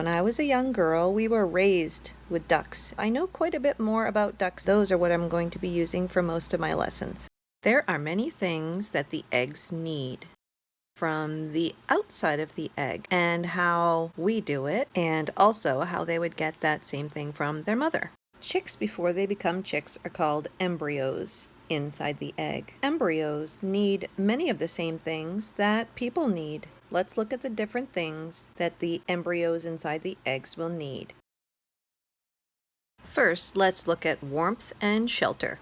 When I was a young girl, we were raised with ducks. I know quite a bit more about ducks. Those are what I'm going to be using for most of my lessons. There are many things that the eggs need from the outside of the egg and how we do it, and also how they would get that same thing from their mother. Chicks before they become chicks are called embryos inside the egg. Embryos need many of the same things that people need. Let's look at the different things that the embryos inside the eggs will need. First, let's look at warmth and shelter.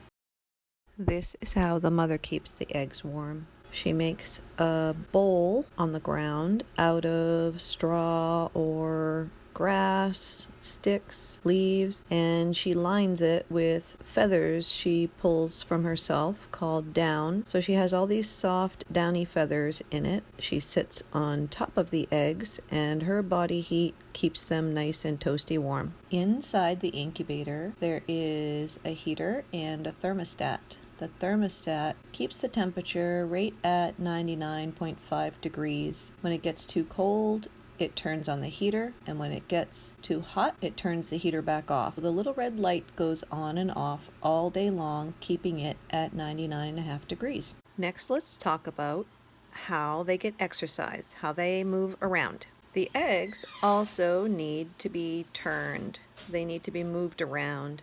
This is how the mother keeps the eggs warm. She makes a bowl on the ground out of straw or grass, sticks, leaves, and she lines it with feathers she pulls from herself called down. So she has all these soft, downy feathers in it. She sits on top of the eggs, and her body heat keeps them nice and toasty warm. Inside the incubator, there is a heater and a thermostat. The thermostat keeps the temperature right at 99.5 degrees. When it gets too cold, it turns on the heater, and when it gets too hot, it turns the heater back off. The little red light goes on and off all day long, keeping it at 99.5 degrees. Next, let's talk about how they get exercise, how they move around. The eggs also need to be turned. They need to be moved around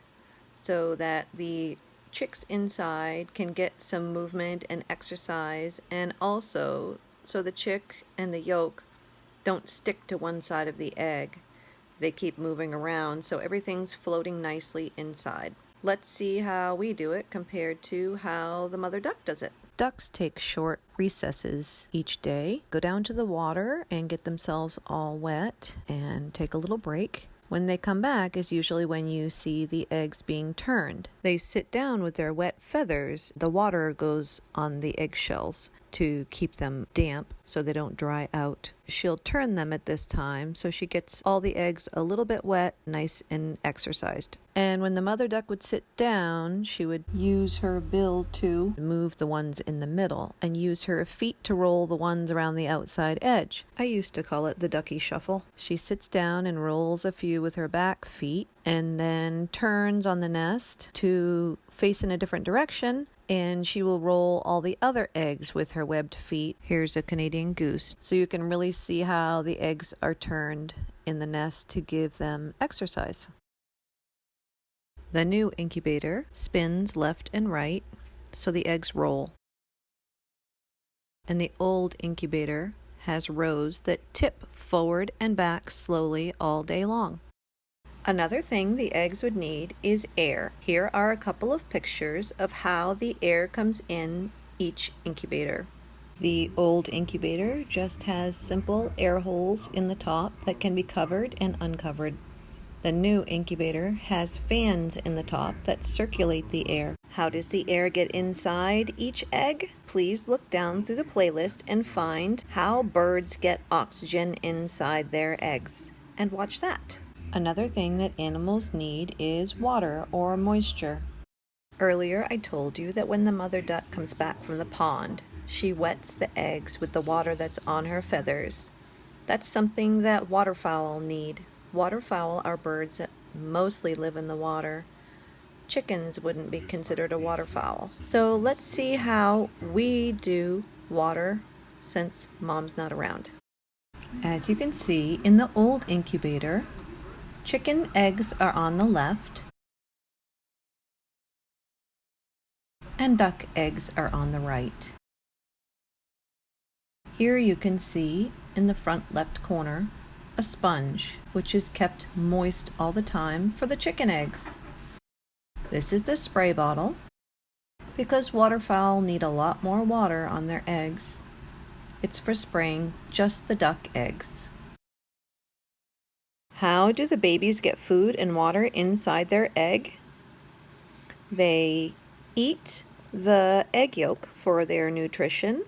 so that the chicks inside can get some movement and exercise, and also so the chick and the yolk don't stick to one side of the egg. They keep moving around, so everything's floating nicely inside. Let's see how we do it compared to how the mother duck does it. Ducks take short recesses each day, go down to the water and get themselves all wet and take a little break. When they come back is usually when you see the eggs being turned. They sit down with their wet feathers. The water goes on the eggshells to keep them damp so they don't dry out. She'll turn them at this time so she gets all the eggs a little bit wet, nice and exercised. And when the mother duck would sit down, she would use her bill to move the ones in the middle and use her feet to roll the ones around the outside edge. I used to call it the ducky shuffle. She sits down and rolls a few with her back feet and then turns on the nest to face in a different direction, and she will roll all the other eggs with her webbed feet. Here's a Canadian goose. So you can really see how the eggs are turned in the nest to give them exercise. The new incubator spins left and right so the eggs roll. And the old incubator has rows that tip forward and back slowly all day long. Another thing the eggs would need is air. Here are a couple of pictures of how the air comes in each incubator. The old incubator just has simple air holes in the top that can be covered and uncovered. The new incubator has fans in the top that circulate the air. How does the air get inside each egg? Please look down through the playlist and find how birds get oxygen inside their eggs, and watch that. Another thing that animals need is water or moisture. Earlier I told you that when the mother duck comes back from the pond, she wets the eggs with the water that's on her feathers. That's something that waterfowl need. Waterfowl are birds that mostly live in the water. Chickens wouldn't be considered a waterfowl. So let's see how we do water since Mom's not around. As you can see in the old incubator, chicken eggs are on the left and duck eggs are on the right. Here you can see in the front left corner a sponge, which is kept moist all the time for the chicken eggs. This is the spray bottle, because waterfowl need a lot more water on their eggs. It's for spraying just the duck eggs. How do the babies get food and water inside their egg? They eat the egg yolk for their nutrition,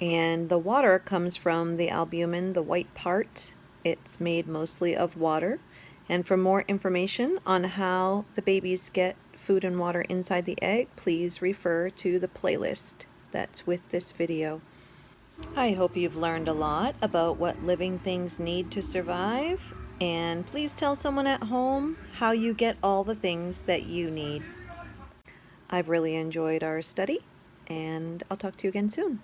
and the water comes from the albumin, the white part. It's made mostly of water. And for more information on how the babies get food and water inside the egg, please refer to the playlist that's with this video. I hope you've learned a lot about what living things need to survive, And please tell someone at home how you get all the things that you need. I've really enjoyed our study, and I'll talk to you again soon.